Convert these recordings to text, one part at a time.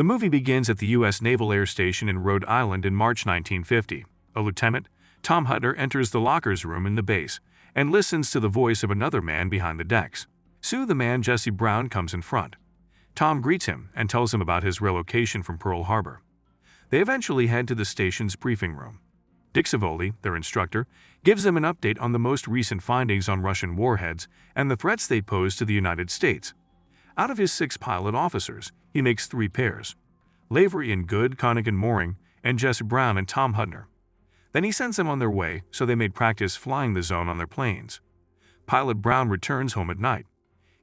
The movie begins at the U.S. Naval Air Station in Rhode Island in March 1950. A lieutenant, Tom Hutner, enters the lockers room in the base and listens to the voice of another man behind the decks. Sue, the man Jesse Brown, comes in front. Tom greets him and tells him about his relocation from Pearl Harbor. They eventually head to the station's briefing room. Dick Savoli, their instructor, gives them an update on the most recent findings on Russian warheads and the threats they pose to the United States. Out of his 6 pilot officers, he makes 3 pairs: Lavery and Good, Koenig and Mooring, and Jesse Brown and Tom Hutner. Then he sends them on their way so they may practice flying the zone on their planes. Pilot Brown returns home at night.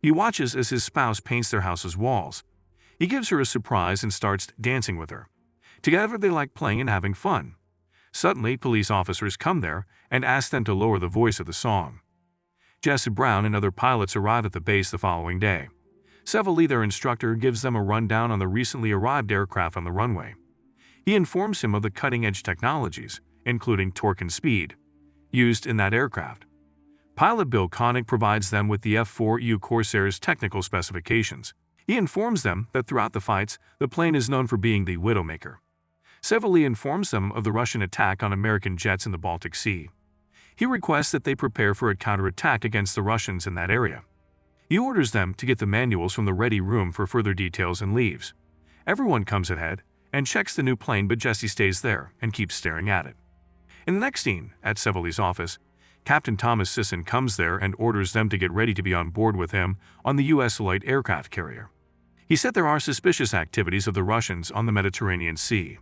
He watches as his spouse paints their house's walls. He gives her a surprise and starts dancing with her. Together they like playing and having fun. Suddenly, police officers come there and ask them to lower the voice of the song. Jesse Brown and other pilots arrive at the base the following day. Savoli, their instructor, gives them a rundown on the recently arrived aircraft on the runway. He informs him of the cutting-edge technologies, including torque and speed, used in that aircraft. Pilot Bill Koenig provides them with the F-4U Corsair's technical specifications. He informs them that throughout the fights, the plane is known for being the Widowmaker. Savoli informs them of the Russian attack on American jets in the Baltic Sea. He requests that they prepare for a counterattack against the Russians in that area. He orders them to get the manuals from the ready room for further details and leaves. Everyone comes ahead and checks the new plane, but Jesse stays there and keeps staring at it. In the next scene, at Savoli's office, Captain Thomas Sisson comes there and orders them to get ready to be on board with him on the U.S. light aircraft carrier. He said there are suspicious activities of the Russians on the Mediterranean Sea,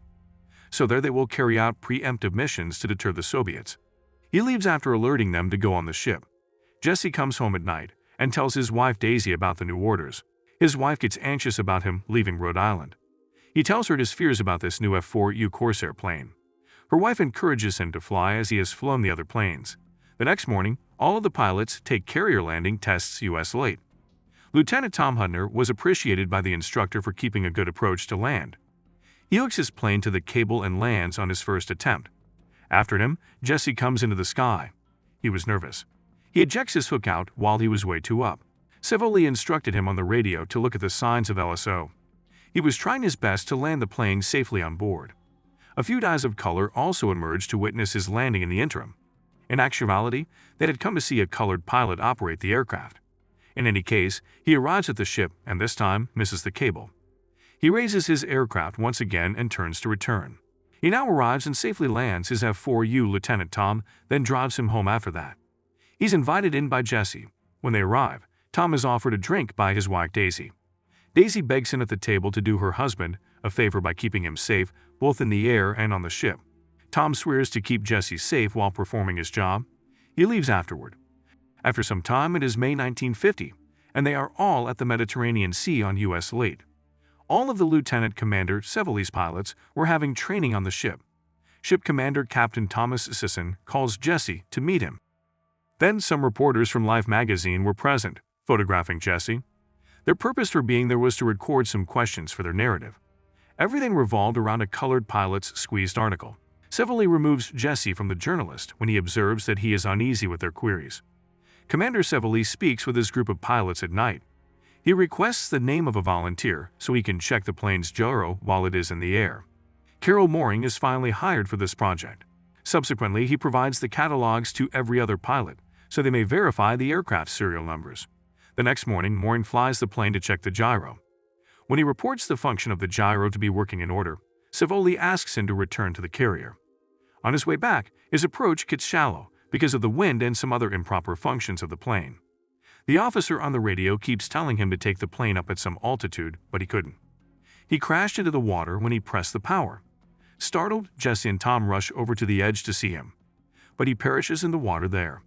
so there they will carry out preemptive missions to deter the Soviets. He leaves after alerting them to go on the ship. Jesse comes home at night and tells his wife Daisy about the new orders. His wife gets anxious about him leaving Rhode Island. He tells her his fears about this new F-4U Corsair plane. Her wife encourages him to fly as he has flown the other planes. The next morning, all of the pilots take carrier landing tests U.S. late. Lieutenant Tom Hutner was appreciated by the instructor for keeping a good approach to land. He hooks his plane to the cable and lands on his first attempt. After him, Jesse comes into the sky. He was nervous. He ejects his hook out while he was way too up. Savoli instructed him on the radio to look at the signs of LSO. He was trying his best to land the plane safely on board. A few dyes of color also emerged to witness his landing in the interim. In actuality, they had come to see a colored pilot operate the aircraft. In any case, he arrives at the ship and this time misses the cable. He raises his aircraft once again and turns to return. He now arrives and safely lands his F-4U. Lieutenant Tom then drives him home after that. He's invited in by Jesse. When they arrive, Tom is offered a drink by his wife Daisy. Daisy begs him at the table to do her husband a favor by keeping him safe both in the air and on the ship. Tom swears to keep Jesse safe while performing his job. He leaves afterward. After some time, it is May 1950, and they are all at the Mediterranean Sea on U.S. late. All of the Lieutenant Commander Savoli's pilots were having training on the ship. Ship Commander Captain Thomas Sisson calls Jesse to meet him. Then some reporters from Life magazine were present, photographing Jesse. Their purpose for being there was to record some questions for their narrative. Everything revolved around a colored pilot's squeezed article. Savoli removes Jesse from the journalist when he observes that he is uneasy with their queries. Commander Savoli speaks with his group of pilots at night. He requests the name of a volunteer so he can check the plane's gyro while it is in the air. Carol Mooring is finally hired for this project. Subsequently, he provides the catalogs to every other pilot so they may verify the aircraft's serial numbers. The next morning, Mooring flies the plane to check the gyro. When he reports the function of the gyro to be working in order, Savoli asks him to return to the carrier. On his way back, his approach gets shallow because of the wind and some other improper functions of the plane. The officer on the radio keeps telling him to take the plane up at some altitude, but he couldn't. He crashed into the water when he pressed the power. Startled, Jesse and Tom rush over to the edge to see him, but he perishes in the water there.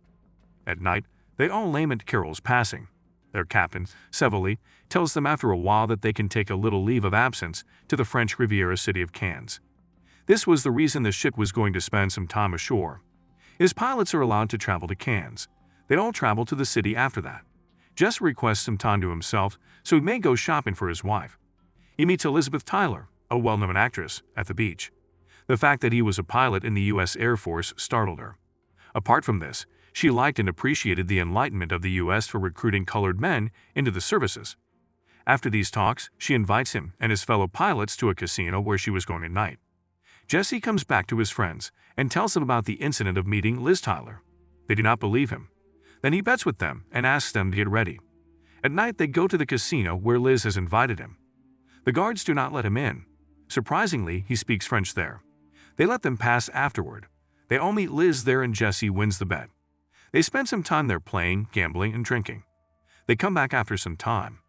At night, they all lament Carol's passing. Their captain, Savoli, tells them after a while that they can take a little leave of absence to the French Riviera city of Cannes. This was the reason the ship was going to spend some time ashore. His pilots are allowed to travel to Cannes. They all travel to the city after that. Jesse requests some time to himself so he may go shopping for his wife. He meets Elizabeth Tyler, a well-known actress, at the beach. The fact that he was a pilot in the U.S. Air Force startled her. Apart from this, she liked and appreciated the enlightenment of the U.S. for recruiting colored men into the services. After these talks, she invites him and his fellow pilots to a casino where she was going at night. Jesse comes back to his friends and tells them about the incident of meeting Liz Tyler. They do not believe him. Then he bets with them and asks them to get ready. At night, they go to the casino where Liz has invited him. The guards do not let him in. Surprisingly, he speaks French there. They let them pass afterward. They all meet Liz there and Jesse wins the bet. They spend some time there playing, gambling, and drinking. They come back after some time.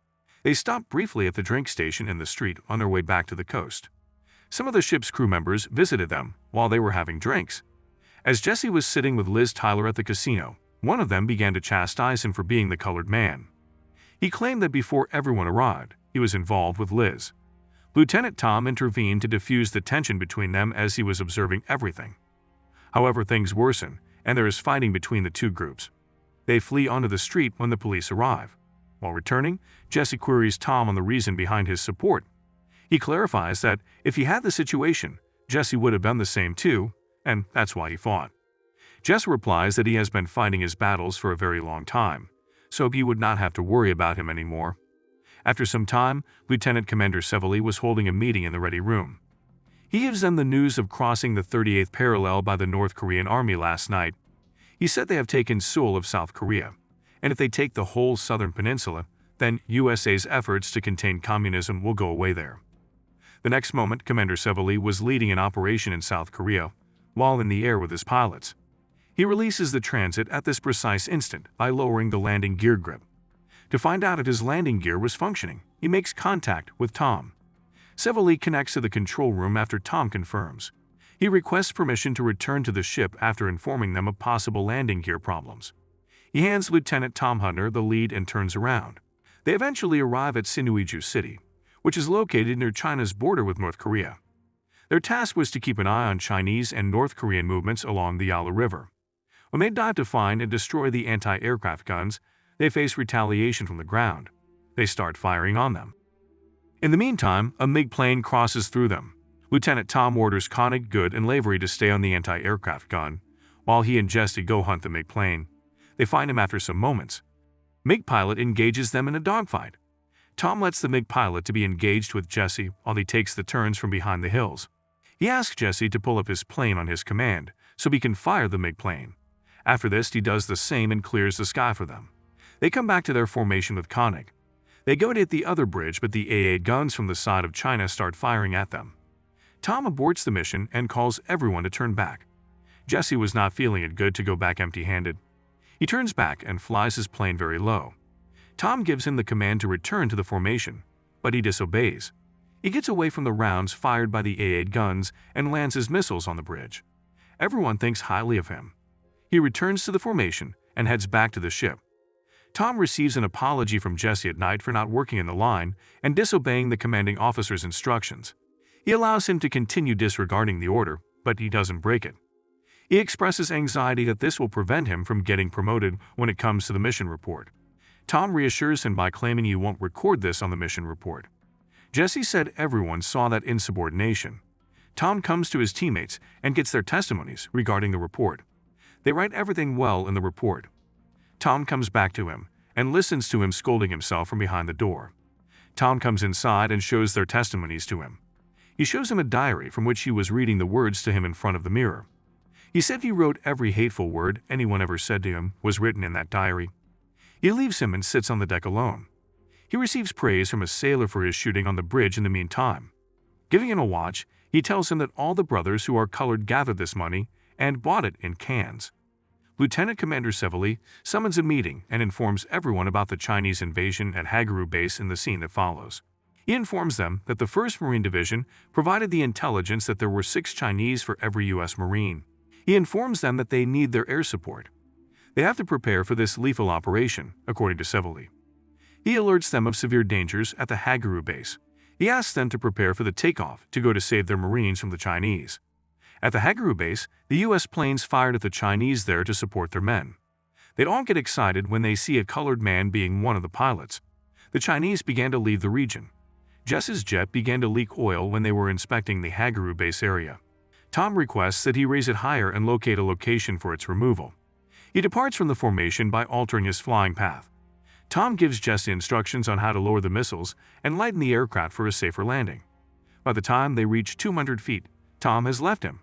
They stop briefly at the drink station in the street on their way back to the coast. Some of the ship's crew members visited them while they were having drinks. As Jesse was sitting with Liz Tyler at the casino, one of them began to chastise him for being the colored man. He claimed that before everyone arrived, he was involved with Liz. Lieutenant Tom intervened to diffuse the tension between them as he was observing everything. However, things worsen, and there is fighting between the two groups. They flee onto the street when the police arrive. While returning, Jesse queries Tom on the reason behind his support. He clarifies that if he had the situation, Jesse would have done the same too, and that's why he fought. Jess replies that he has been fighting his battles for a very long time, so he would not have to worry about him anymore. After some time, Lieutenant Commander Sevely was holding a meeting in the ready room. He gives them the news of crossing the 38th parallel by the North Korean Army last night. He said they have taken Seoul of South Korea, and if they take the whole southern peninsula, then USA's efforts to contain communism will go away there. The next moment, Commander Sevely was leading an operation in South Korea, while in the air with his pilots. He releases the transit at this precise instant by lowering the landing gear grip. To find out if his landing gear was functioning, he makes contact with Tom. Sevely connects to the control room after Tom confirms. He requests permission to return to the ship after informing them of possible landing gear problems. He hands Lieutenant Tom Hunter the lead and turns around. They eventually arrive at Sinuiju City, which is located near China's border with North Korea. Their task was to keep an eye on Chinese and North Korean movements along the Yalu River. When they dive to find and destroy the anti-aircraft guns, they face retaliation from the ground. They start firing on them. In the meantime, a MiG plane crosses through them. Lieutenant Tom orders Koenig, Good, and Lavery to stay on the anti-aircraft gun, while he and Jesse go hunt the MiG plane. They find him after some moments. MiG pilot engages them in a dogfight. Tom lets the MiG pilot to be engaged with Jesse while he takes the turns from behind the hills. He asks Jesse to pull up his plane on his command so he can fire the MiG plane. After this, he does the same and clears the sky for them. They come back to their formation with Koenig. They go to hit the other bridge, but the A-8 guns from the side of China start firing at them. Tom aborts the mission and calls everyone to turn back. Jesse was not feeling it good to go back empty-handed. He turns back and flies his plane very low. Tom gives him the command to return to the formation, but he disobeys. He gets away from the rounds fired by the A-8 guns and lands his missiles on the bridge. Everyone thinks highly of him. He returns to the formation and heads back to the ship. Tom receives an apology from Jesse at night for not working in the line and disobeying the commanding officer's instructions. He allows him to continue disregarding the order, but he doesn't break it. He expresses anxiety that this will prevent him from getting promoted when it comes to the mission report. Tom reassures him by claiming he won't record this on the mission report. Jesse said everyone saw that insubordination. Tom comes to his teammates and gets their testimonies regarding the report. They write everything well in the report. Tom comes back to him and listens to him scolding himself from behind the door. Tom comes inside and shows their testimonies to him. He shows him a diary from which he was reading the words to him in front of the mirror. He said he wrote every hateful word anyone ever said to him was written in that diary. He leaves him and sits on the deck alone. He receives praise from a sailor for his shooting on the bridge in the meantime. Giving him a watch, he tells him that all the brothers who are colored gathered this money and bought it in cans. Lieutenant Commander Sevely summons a meeting and informs everyone about the Chinese invasion at Hagaru Base in the scene that follows. He informs them that the 1st Marine Division provided the intelligence that there were 6 Chinese for every U.S. Marine. He informs them that they need their air support. They have to prepare for this lethal operation, according to Sevely. He alerts them of severe dangers at the Hagaru Base. He asks them to prepare for the takeoff to go to save their Marines from the Chinese. At the Hagaru Base, the U.S. planes fired at the Chinese there to support their men. They'd all get excited when they see a colored man being one of the pilots. The Chinese began to leave the region. Jess's jet began to leak oil when they were inspecting the Hagaru Base area. Tom requests that he raise it higher and locate a location for its removal. He departs from the formation by altering his flying path. Tom gives Jesse instructions on how to lower the missiles and lighten the aircraft for a safer landing. By the time they reach 200 feet, Tom has left him.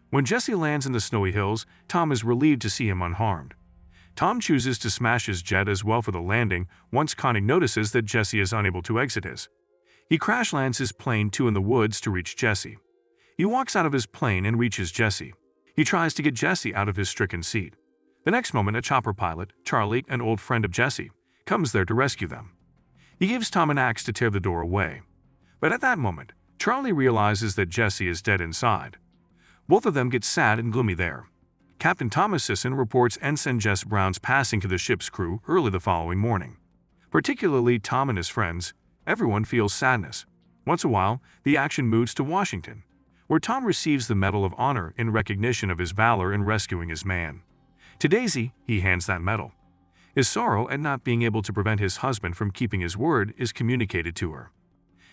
When Jesse lands in the snowy hills, Tom is relieved to see him unharmed. Tom chooses to smash his jet as well for the landing once Connie notices that Jesse is unable to exit his. He crash lands his plane in the woods to reach Jesse. He walks out of his plane and reaches Jesse. He tries to get Jesse out of his stricken seat. The next moment, a chopper pilot, Charlie, an old friend of Jesse, comes there to rescue them. He gives Tom an axe to tear the door away. But at that moment, Charlie realizes that Jesse is dead inside. Both of them get sad and gloomy there. Captain Thomas Sisson reports Ensign Jess Brown's passing to the ship's crew early the following morning. Particularly Tom and his friends, everyone feels sadness. Once in a while, the action moves to Washington, where Tom receives the Medal of Honor in recognition of his valor in rescuing his man. To Daisy, he hands that medal. His sorrow at not being able to prevent his husband from keeping his word is communicated to her.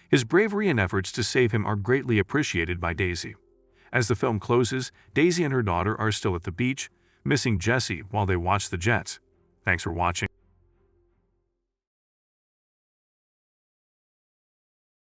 His bravery and efforts to save him are greatly appreciated by Daisy. As the film closes, Daisy and her daughter are still at the beach, missing Jesse while they watch the jets. Thanks for watching.